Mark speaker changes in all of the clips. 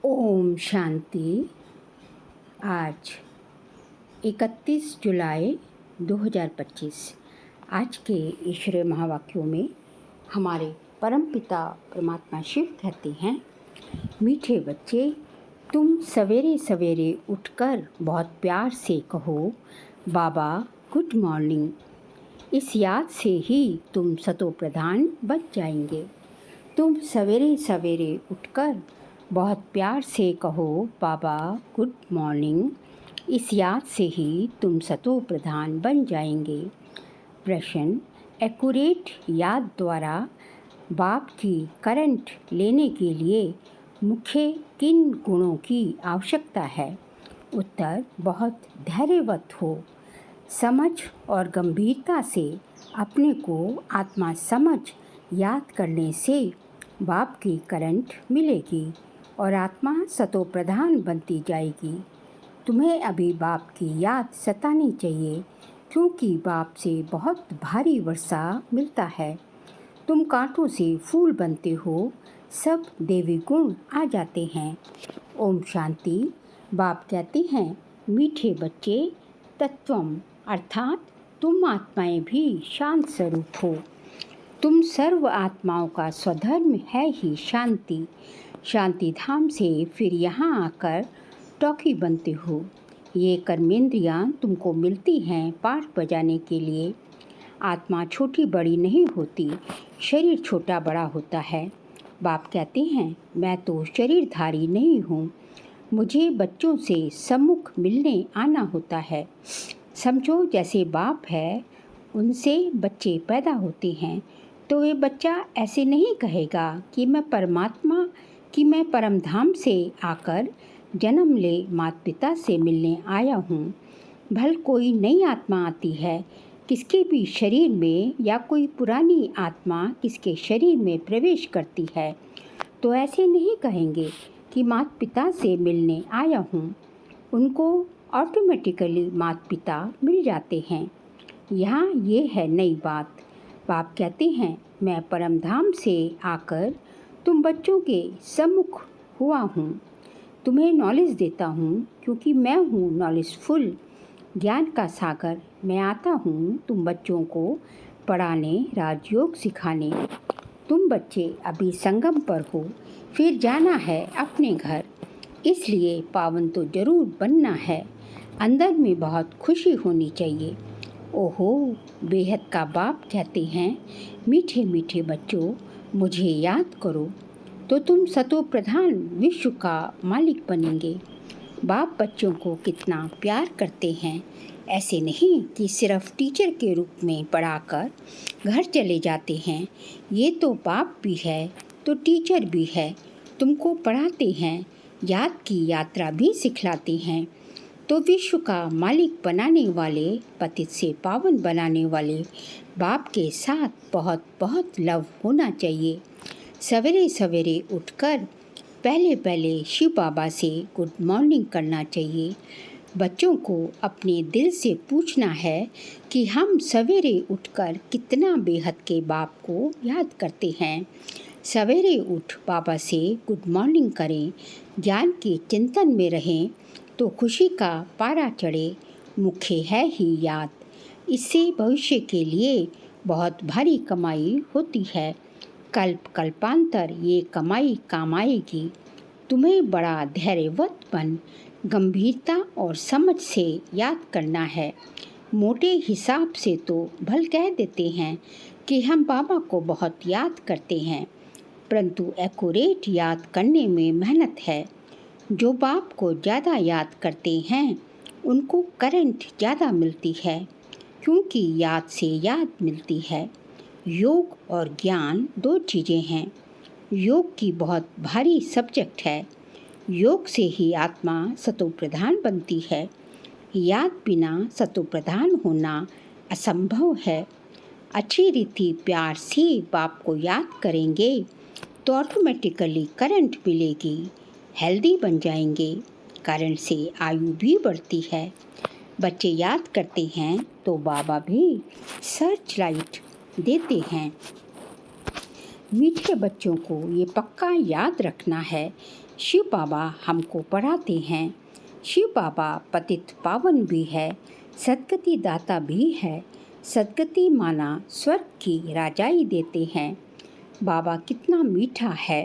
Speaker 1: ओम शांति। आज 31 जुलाई 2025। आज के ईश्वरीय महावाक्यों में हमारे परमपिता परमात्मा शिव कहते हैं, मीठे बच्चे, तुम सवेरे सवेरे उठकर बहुत प्यार से कहो बाबा गुड मॉर्निंग। इस याद से ही तुम सतो प्रधान बन जाएंगे। तुम सवेरे सवेरे उठकर बहुत प्यार से कहो बाबा गुड मॉर्निंग। इस याद से ही तुम सतो प्रधान बन जाएंगे। प्रश्न, एक्यूरेट याद द्वारा बाप की करंट लेने के लिए मुख्य किन गुणों की आवश्यकता है? उत्तर, बहुत धैर्यवत हो। समझ और गंभीरता से अपने को आत्मा समझ याद करने से बाप की करंट मिलेगी और आत्मा सतो प्रधान बनती जाएगी। तुम्हें अभी बाप की याद सतानी चाहिए, क्योंकि बाप से बहुत भारी वर्षा मिलता है। तुम कांटों से फूल बनते हो, सब देवी गुण आ जाते हैं। ओम शांति। बाप कहते हैं, मीठे बच्चे, तत्वम अर्थात तुम आत्माएं भी शांत स्वरूप हो। तुम सर्व आत्माओं का स्वधर्म है ही शांति। शांति धाम से फिर यहाँ आकर टॉकी बनते हो। ये कर्मेंद्रियाँ तुमको मिलती हैं पाठ बजाने के लिए। आत्मा छोटी बड़ी नहीं होती, शरीर छोटा बड़ा होता है। बाप कहते हैं, मैं तो शरीरधारी नहीं हूँ, मुझे बच्चों से सम्मुख मिलने आना होता है। समझो जैसे बाप है, उनसे बच्चे पैदा होते हैं, तो ये बच्चा ऐसे नहीं कहेगा कि मैं परमधाम से आकर जन्म ले माता पिता से मिलने आया हूँ। भल कोई नई आत्मा आती है किसके भी शरीर में, या कोई पुरानी आत्मा किसके शरीर में प्रवेश करती है, तो ऐसे नहीं कहेंगे कि माता पिता से मिलने आया हूँ। उनको ऑटोमेटिकली माता पिता मिल जाते हैं। यहाँ ये है नई बात। बाप कहते हैं, मैं परमधाम से आकर तुम बच्चों के सम्मुख हुआ हूँ, तुम्हें नॉलेज देता हूँ, क्योंकि मैं हूँ नॉलेजफुल, ज्ञान का सागर। मैं आता हूँ तुम बच्चों को पढ़ाने, राजयोग सिखाने। तुम बच्चे अभी संगम पर हो, फिर जाना है अपने घर, इसलिए पावन तो जरूर बनना है। अंदर में बहुत खुशी होनी चाहिए। ओहो, बेहद का बाप कहते हैं, मीठे मीठे बच्चों, मुझे याद करो तो तुम सतो प्रधान विश्व का मालिक बनेंगे। बाप बच्चों को कितना प्यार करते हैं। ऐसे नहीं कि सिर्फ टीचर के रूप में पढ़ाकर घर चले जाते हैं। ये तो बाप भी है तो टीचर भी है। तुमको पढ़ाते हैं, याद की यात्रा भी सिखलाते हैं। तो विश्व का मालिक बनाने वाले, पतित से पावन बनाने वाले बाप के साथ बहुत बहुत लव होना चाहिए। सवेरे सवेरे उठकर पहले शिव बाबा से गुड मॉर्निंग करना चाहिए। बच्चों को अपने दिल से पूछना है कि हम सवेरे उठकर कितना बेहद के बाप को याद करते हैं। सवेरे उठ बाबा से गुड मॉर्निंग करें, ज्ञान के चिंतन में रहें तो खुशी का पारा चढ़े। मुख्य है ही याद, इससे भविष्य के लिए बहुत भारी कमाई होती है। कल्प कल्पांतर ये कमाई काम आएगी। तुम्हें बड़ा धैर्यवत बन गंभीरता और समझ से याद करना है। मोटे हिसाब से तो भल कह देते हैं कि हम बाबा को बहुत याद करते हैं, परंतु एक्यूरेट याद करने में मेहनत है। जो बाप को ज़्यादा याद करते हैं उनको करंट ज़्यादा मिलती है, क्योंकि याद से याद मिलती है। योग और ज्ञान दो चीज़ें हैं। योग की बहुत भारी सब्जेक्ट है। योग से ही आत्मा सतो प्रधान बनती है। याद बिना सतो प्रधान होना असंभव है। अच्छी रीति प्यार से बाप को याद करेंगे तो ऑटोमेटिकली करंट मिलेगी, हेल्दी बन जाएंगे। करंट से आयु भी बढ़ती है। बच्चे याद करते हैं तो बाबा भी सर्च लाइट देते हैं। मीठे बच्चों को ये पक्का याद रखना है शिव बाबा हमको पढ़ाते हैं। शिव बाबा पतित पावन भी है, सद्गति दाता भी है। सद्गति माना स्वर्ग की राजाई देते हैं। बाबा कितना मीठा है,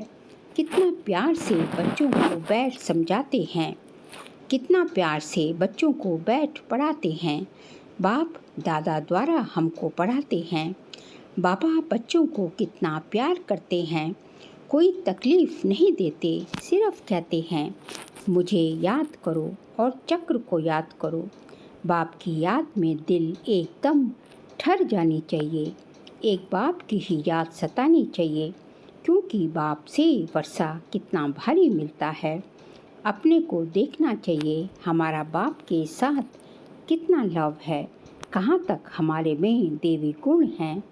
Speaker 1: कितना प्यार से बच्चों को बैठ समझाते हैं, कितना प्यार से बच्चों को बैठ पढ़ाते हैं। बाप दादा द्वारा हमको पढ़ाते हैं। बाबा बच्चों को कितना प्यार करते हैं, कोई तकलीफ़ नहीं देते, सिर्फ कहते हैं मुझे याद करो और चक्र को याद करो। बाप की याद में दिल एकदम ठर जानी चाहिए। एक बाप की ही याद सतानी चाहिए, क्योंकि बाप से वर्षा कितना भारी मिलता है। अपने को देखना चाहिए हमारा बाप के साथ कितना लव है, कहाँ तक हमारे में देवी गुण हैं।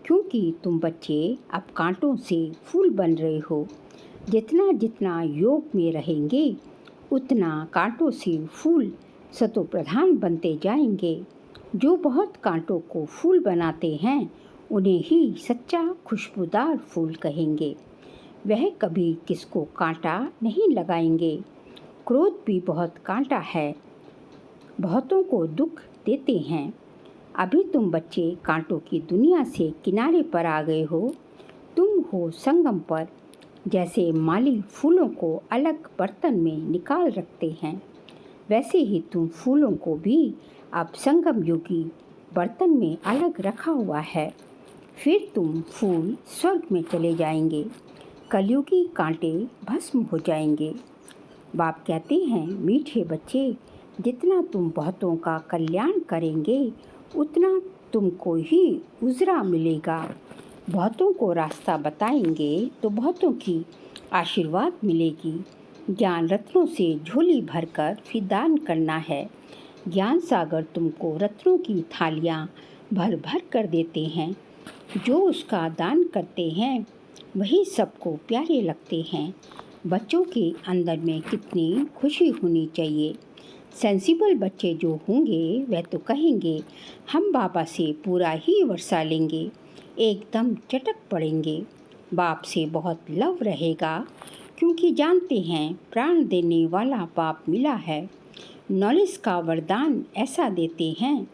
Speaker 1: क्योंकि तुम बच्चे अब कांटों से फूल बन रहे हो। जितना जितना योग में रहेंगे उतना कांटों से फूल सतो प्रधान बनते जाएंगे। जो बहुत कांटों को फूल बनाते हैं उन्हें ही सच्चा खुशबूदार फूल कहेंगे। वह कभी किसको कांटा नहीं लगाएंगे। क्रोध भी बहुत कांटा है, बहुतों को दुख देते हैं। अभी तुम बच्चे कांटों की दुनिया से किनारे पर आ गए हो। तुम हो संगम पर। जैसे माली फूलों को अलग बर्तन में निकाल रखते हैं, वैसे ही तुम फूलों को भी अब संगम योगी बर्तन में अलग रखा हुआ है। फिर तुम फूल स्वर्ग में चले जाएंगे, कलयुगी कांटे भस्म हो जाएंगे। बाप कहते हैं मीठे बच्चे, जितना तुम बहुतों का कल्याण करेंगे उतना तुमको ही उजरा मिलेगा। बहुतों को रास्ता बताएंगे तो बहुतों की आशीर्वाद मिलेगी। ज्ञान रत्नों से झोली भरकर फिर दान करना है। ज्ञान सागर तुमको रत्नों की थालियाँ भर भर कर देते हैं। जो उसका दान करते हैं वही सबको प्यारे लगते हैं। बच्चों के अंदर में कितनी खुशी होनी चाहिए। सेंसिबल बच्चे जो होंगे वह तो कहेंगे हम बाबा से पूरा ही वर्षा लेंगे, एकदम चटक पड़ेंगे। बाप से बहुत लव रहेगा, क्योंकि जानते हैं प्राण देने वाला बाप मिला है। नॉलेज का वरदान ऐसा देते हैं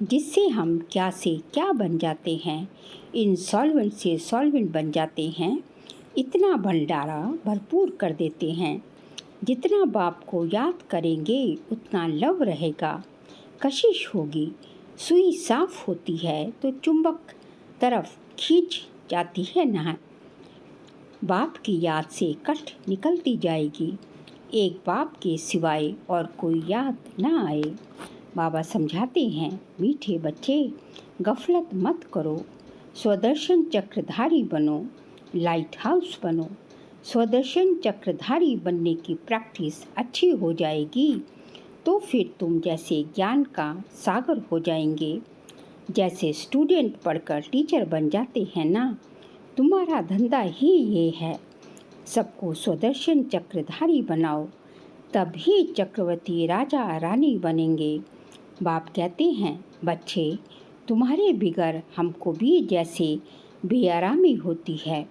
Speaker 1: जिससे हम क्या से क्या बन जाते हैं, इनसॉल्वेंट से सॉल्वेंट बन जाते हैं। इतना भंडारा भरपूर कर देते हैं। जितना बाप को याद करेंगे उतना लव रहेगा, कशिश होगी। सुई साफ होती है तो चुंबक तरफ खींच जाती है ना। बाप की याद से कष्ट निकलती जाएगी। एक बाप के सिवाय और कोई याद ना आए। बाबा समझाते हैं मीठे बच्चे, गफलत मत करो, स्वदर्शन चक्रधारी बनो, लाइट हाउस बनो। स्वदर्शन चक्रधारी बनने की प्रैक्टिस अच्छी हो जाएगी तो फिर तुम जैसे ज्ञान का सागर हो जाएंगे। जैसे स्टूडेंट पढ़कर टीचर बन जाते हैं ना, तुम्हारा धंधा ही ये है। सबको स्वदर्शन चक्रधारी बनाओ, तब ही चक्रवर्ती राजा रानी बनेंगे। बाप कहते हैं बच्चे, तुम्हारे बिगर हमको भी जैसे बेआरामी होती है।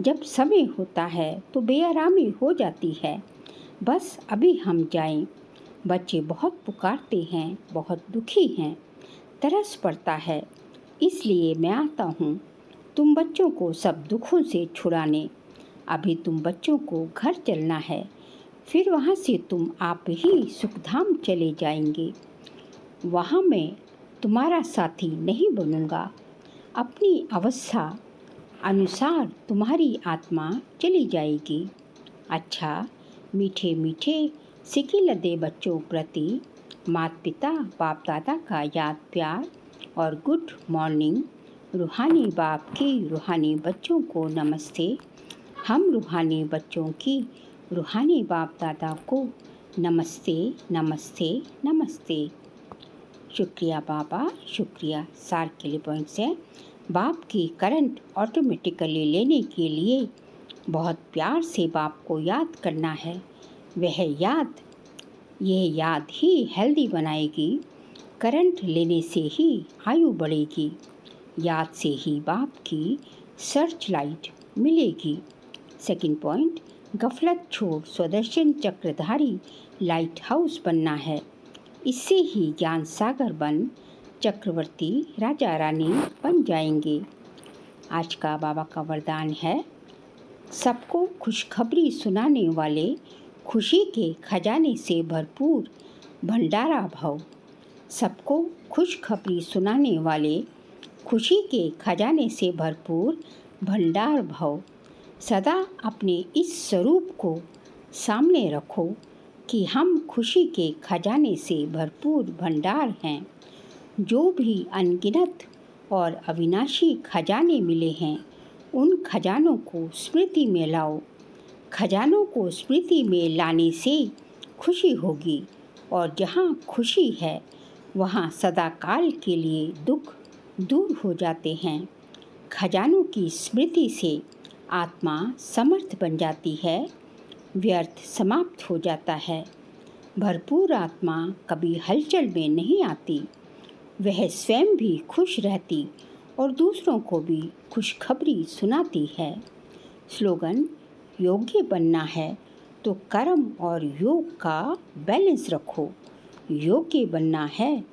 Speaker 1: जब समय होता है तो बेआरामी हो जाती है। बस अभी हम जाएं। बच्चे बहुत पुकारते हैं, बहुत दुखी हैं, तरस पड़ता है, इसलिए मैं आता हूँ तुम बच्चों को सब दुखों से छुड़ाने। अभी तुम बच्चों को घर चलना है, फिर वहाँ से तुम आप ही सुखधाम चले जाएंगे। वहाँ मैं तुम्हारा साथी नहीं बनूँगा। अपनी अवस्था अनुसार तुम्हारी आत्मा चली जाएगी। अच्छा, मीठे मीठे सिकिलदे बच्चों प्रति माता पिता बाप दादा का याद प्यार और गुड मॉर्निंग। रूहानी बाप की रूहानी बच्चों को नमस्ते। हम रूहानी बच्चों की रूहानी बाप दादा को नमस्ते नमस्ते नमस्ते। शुक्रिया बाबा, शुक्रिया। सार के लिए पॉइंट्स है। बाप की करंट ऑटोमेटिकली लेने के लिए बहुत प्यार से बाप को याद करना है। यह याद ही हेल्दी बनाएगी। करंट लेने से ही आयु बढ़ेगी। याद से ही बाप की सर्च लाइट मिलेगी। सेकंड पॉइंट, गफलत छोड़ स्वदर्शन चक्रधारी लाइट हाउस बनना है। इससे ही ज्ञान सागर बन चक्रवर्ती राजा रानी बन जाएंगे। आज का बाबा का वरदान है, सबको खुशखबरी सुनाने वाले, खुशी के खजाने से भरपूर भंडारा भव। सबको खुशखबरी सुनाने वाले, खुशी के खजाने से भरपूर भंडार भव। सदा अपने इस स्वरूप को सामने रखो कि हम खुशी के खजाने से भरपूर भंडार हैं। जो भी अनगिनत और अविनाशी खजाने मिले हैं, उन खजानों को स्मृति में लाओ। खजानों को स्मृति में लाने से खुशी होगी, और जहाँ खुशी है वहाँ सदा काल के लिए दुख दूर हो जाते हैं। खजानों की स्मृति से आत्मा समर्थ बन जाती है, व्यर्थ समाप्त हो जाता है। भरपूर आत्मा कभी हलचल में नहीं आती, वह स्वयं भी खुश रहती और दूसरों को भी खुशखबरी सुनाती है। स्लोगन, योग्य बनना है तो कर्म और योग का बैलेंस रखो। योग्य बनना है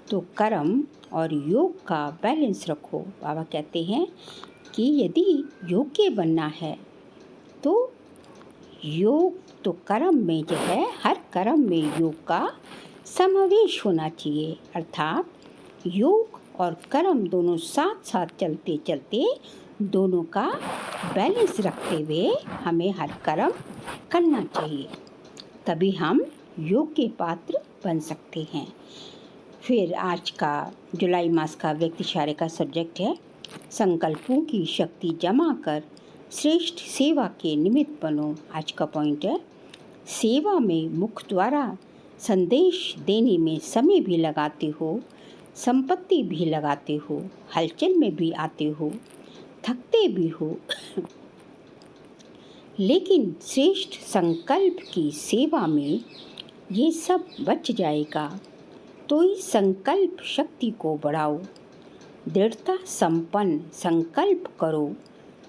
Speaker 1: तो कर्म और योग का बैलेंस रखो। बाबा कहते हैं कि यदि योग्य बनना है तो योग तो कर्म में जो है, हर कर्म में योग का समावेश होना चाहिए। अर्थात योग और कर्म दोनों साथ साथ चलते चलते दोनों का बैलेंस रखते हुए हमें हर कर्म करना चाहिए, तभी हम योग के पात्र बन सकते हैं। फिर आज का जुलाई मास का व्यक्तिशारे का सब्जेक्ट है, संकल्पों की शक्ति जमा कर श्रेष्ठ सेवा के निमित्त बनो। आज का पॉइंट है, सेवा में मुख द्वारा संदेश देने में समय भी लगाते हो, संपत्ति भी लगाते हो, हलचल में भी आते हो, थकते भी हो लेकिन श्रेष्ठ संकल्प की सेवा में ये सब बच जाएगा। तो इस संकल्प शक्ति को बढ़ाओ, दृढ़ता संपन्न संकल्प करो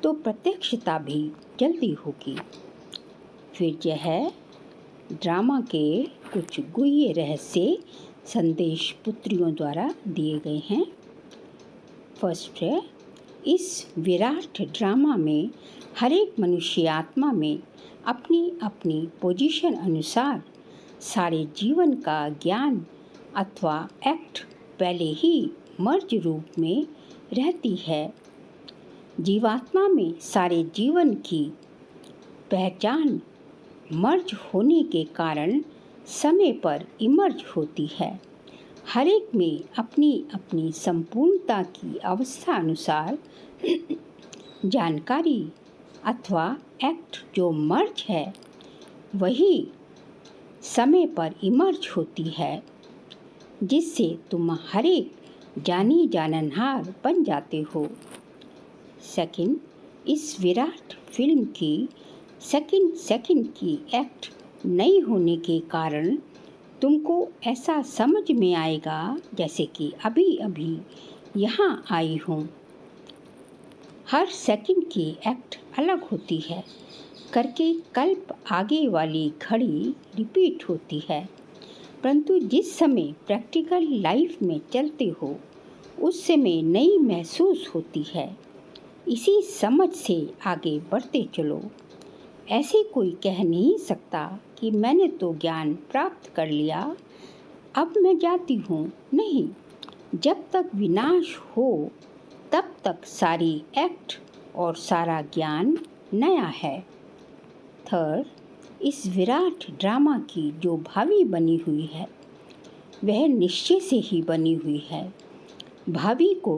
Speaker 1: तो प्रत्यक्षता भी जल्दी होगी। फिर यह है ड्रामा के कुछ गुह्य रहस्य संदेश पुत्रियों द्वारा दिए गए हैं। फर्स्ट है, इस विराट ड्रामा में हर एक मनुष्य आत्मा में अपनी अपनी पोजीशन अनुसार सारे जीवन का ज्ञान अथवा एक्ट पहले ही मर्ज रूप में रहती है। जीवात्मा में सारे जीवन की पहचान मर्ज होने के कारण समय पर इमर्ज होती है। हर एक में अपनी अपनी संपूर्णता की अवस्था अनुसार जानकारी अथवा एक्ट जो मर्ज है वही समय पर इमर्ज होती है, जिससे तुम हर एक जानी जाननहार बन जाते हो। सेकंड, इस विराट फिल्म की सेकंड की एक्ट नहीं होने के कारण तुमको ऐसा समझ में आएगा जैसे कि अभी अभी यहाँ आई हूँ। हर सेकंड की एक्ट अलग होती है करके कल्प आगे वाली घड़ी रिपीट होती है, परंतु जिस समय प्रैक्टिकल लाइफ में चलते हो उस समय नई महसूस होती है। इसी समझ से आगे बढ़ते चलो। ऐसे कोई कह नहीं सकता कि मैंने तो ज्ञान प्राप्त कर लिया, अब मैं जाती हूँ। नहीं, जब तक विनाश हो तब तक सारी एक्ट और सारा ज्ञान नया है। थर्ड, इस विराट ड्रामा की जो भावी बनी हुई है वह निश्चय से ही बनी हुई है। भावी को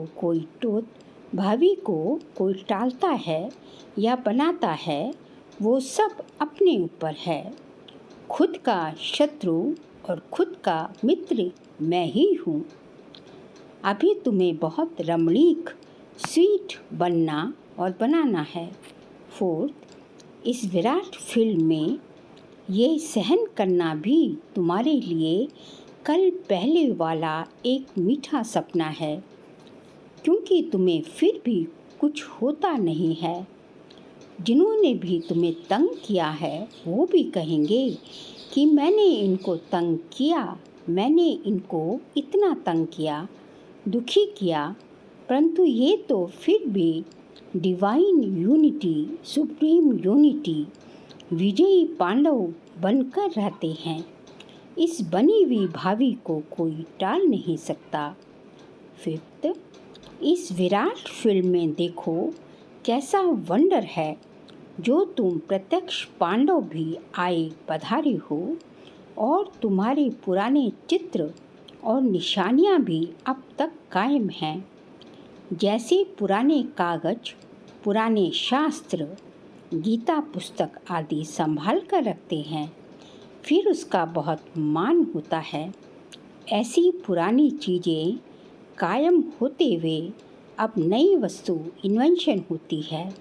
Speaker 1: कोई टालता है या बनाता है, वो सब अपने ऊपर है। खुद का शत्रु और खुद का मित्र मैं ही हूँ। अभी तुम्हें बहुत रमणीक स्वीट बनना और बनाना है। फोर्थ, इस विराट फिल्म में ये सहन करना भी तुम्हारे लिए कल पहले वाला एक मीठा सपना है, क्योंकि तुम्हें फिर भी कुछ होता नहीं है। जिन्होंने भी तुम्हें तंग किया है वो भी कहेंगे कि मैंने इनको तंग किया, मैंने इनको इतना तंग किया, दुखी किया, परंतु ये तो फिर भी डिवाइन यूनिटी, सुप्रीम यूनिटी, विजयी पांडव बनकर रहते हैं। इस बनी हुई भावी को कोई टाल नहीं सकता। फिफ्थ, इस विराट फिल्म में देखो कैसा वंडर है जो तुम प्रत्यक्ष पांडव भी आए पधारे हो और तुम्हारे पुराने चित्र और निशानियां भी अब तक कायम हैं। जैसे पुराने कागज, पुराने शास्त्र, गीता पुस्तक आदि संभाल कर रखते हैं, फिर उसका बहुत मान होता है, ऐसी पुरानी चीज़ें कायम होते हुए अब नई वस्तु इन्वेंशन होती है।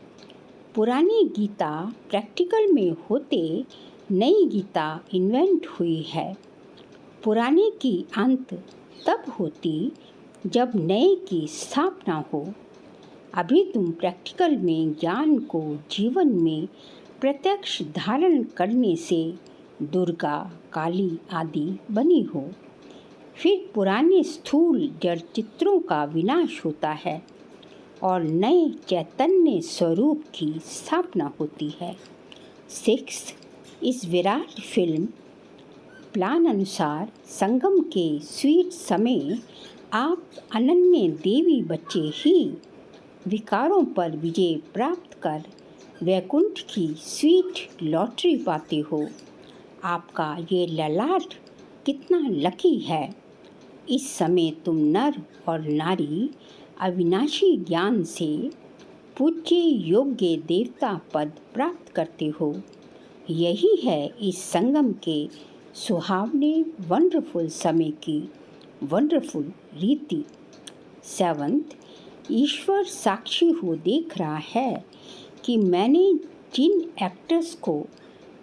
Speaker 1: पुरानी गीता प्रैक्टिकल में होते नई गीता इन्वेंट हुई है। पुराने की अंत तब होती जब नए की स्थापना हो। अभी तुम प्रैक्टिकल में ज्ञान को जीवन में प्रत्यक्ष धारण करने से दुर्गा, काली आदि बनी हो। फिर पुराने स्थूल जड़ चित्रों का विनाश होता है और नए चैतन्य स्वरूप की स्थापना होती है। सिक्स्थ, इस विराट फिल्म प्लान अनुसार संगम के स्वीट समय आप अनन्य देवी बच्चे ही विकारों पर विजय प्राप्त कर वैकुंठ की स्वीट लॉटरी पाते हो। आपका ये ललाट कितना लकी है। इस समय तुम नर और नारी अविनाशी ज्ञान से पूज्य योग्य देवता पद प्राप्त करते हो। यही है इस संगम के सुहावने वंडरफुल समय की वंडरफुल रीति। सेवंथ, ईश्वर साक्षी हो देख रहा है कि मैंने जिन एक्टर्स को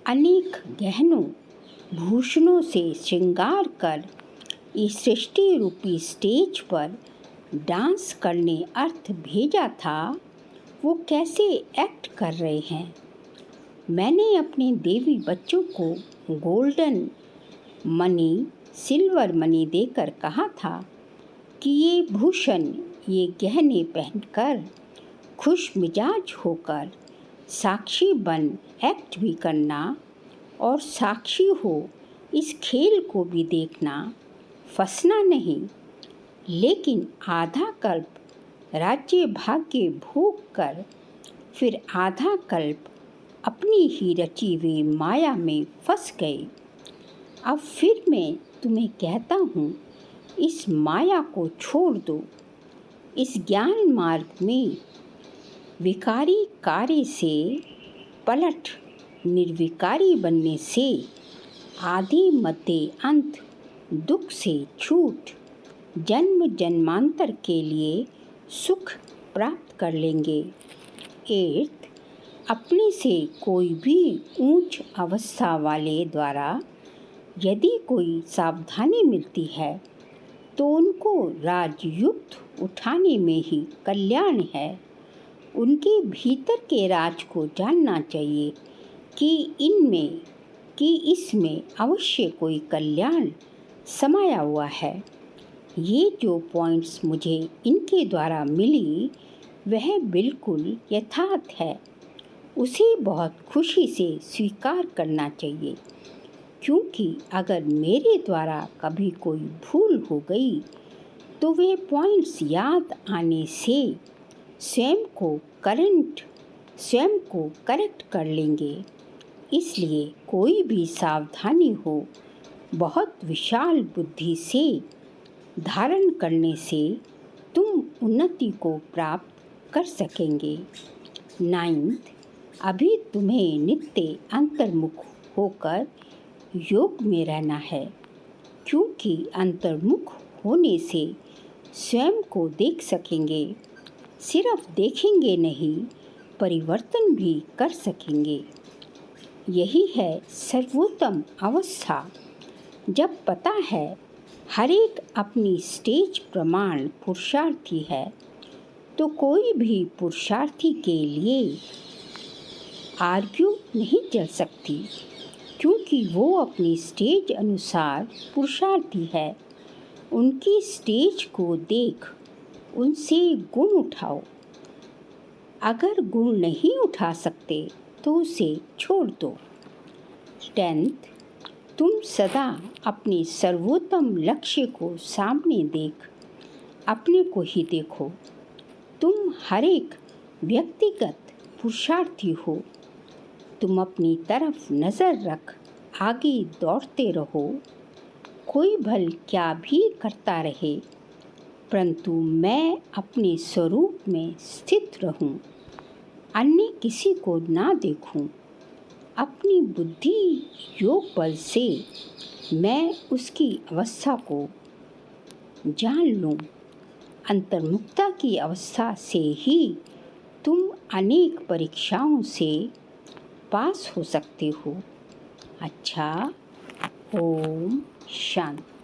Speaker 1: अनेक गहनों भूषणों से श्रृंगार कर इस सृष्टि रूपी स्टेज पर डांस करने अर्थ भेजा था, वो कैसे एक्ट कर रहे हैं। मैंने अपने देवी बच्चों को गोल्डन मनी, सिल्वर मनी देकर कहा था कि ये भूषण, ये गहने पहनकर खुश मिजाज होकर साक्षी बन एक्ट भी करना और साक्षी हो इस खेल को भी देखना, फंसना नहीं। लेकिन आधा कल्प राज्य भाग्य भोग कर फिर आधा कल्प अपनी ही रची हुई माया में फंस गए। अब फिर मैं तुम्हें कहता हूँ, इस माया को छोड़ दो। इस ज्ञान मार्ग में विकारी कार्य से पलट निर्विकारी बनने से आदि मध्य अंत दुख से छूट जन्म जन्मांतर के लिए सुख प्राप्त कर लेंगे। एर्थ, अपने से कोई भी ऊंच अवस्था वाले द्वारा यदि कोई सावधानी मिलती है तो उनको राजयुक्त उठाने में ही कल्याण है। उनके भीतर के राज को जानना चाहिए कि इसमें अवश्य कोई कल्याण समाया हुआ है। ये जो पॉइंट्स मुझे इनके द्वारा मिली वह बिल्कुल यथार्थ है। उसे बहुत खुशी से स्वीकार करना चाहिए, क्योंकि अगर मेरे द्वारा कभी कोई भूल हो गई तो वे पॉइंट्स याद आने से स्वयं को करेक्ट कर लेंगे। इसलिए कोई भी सावधानी हो बहुत विशाल बुद्धि से धारण करने से तुम उन्नति को प्राप्त कर सकेंगे। 9th, अभी तुम्हें नित्य अंतर्मुख होकर योग में रहना है, क्योंकि अंतर्मुख होने से स्वयं को देख सकेंगे। सिर्फ देखेंगे नहीं, परिवर्तन भी कर सकेंगे। यही है सर्वोत्तम अवस्था। जब पता है हर एक अपनी स्टेज प्रमाण पुरुषार्थी है, तो कोई भी पुरुषार्थी के लिए आर्ग्यू नहीं चल सकती, क्योंकि वो अपनी स्टेज अनुसार पुरुषार्थी है। उनकी स्टेज को देख उनसे गुण उठाओ। अगर गुण नहीं उठा सकते तो उसे छोड़ दो। 10th, तुम सदा अपने सर्वोत्तम लक्ष्य को सामने देख अपने को ही देखो। तुम हर एक व्यक्तिगत पुरुषार्थी हो। तुम अपनी तरफ नज़र रख आगे दौड़ते रहो। कोई भल क्या भी करता रहे, परंतु मैं अपने स्वरूप में स्थित रहूं, अन्य किसी को ना देखूं। अपनी बुद्धि योग बल से मैं उसकी अवस्था को जान लूं। अंतर्मुखता की अवस्था से ही तुम अनेक परीक्षाओं से पास हो सकते हो। अच्छा, ओम शांति।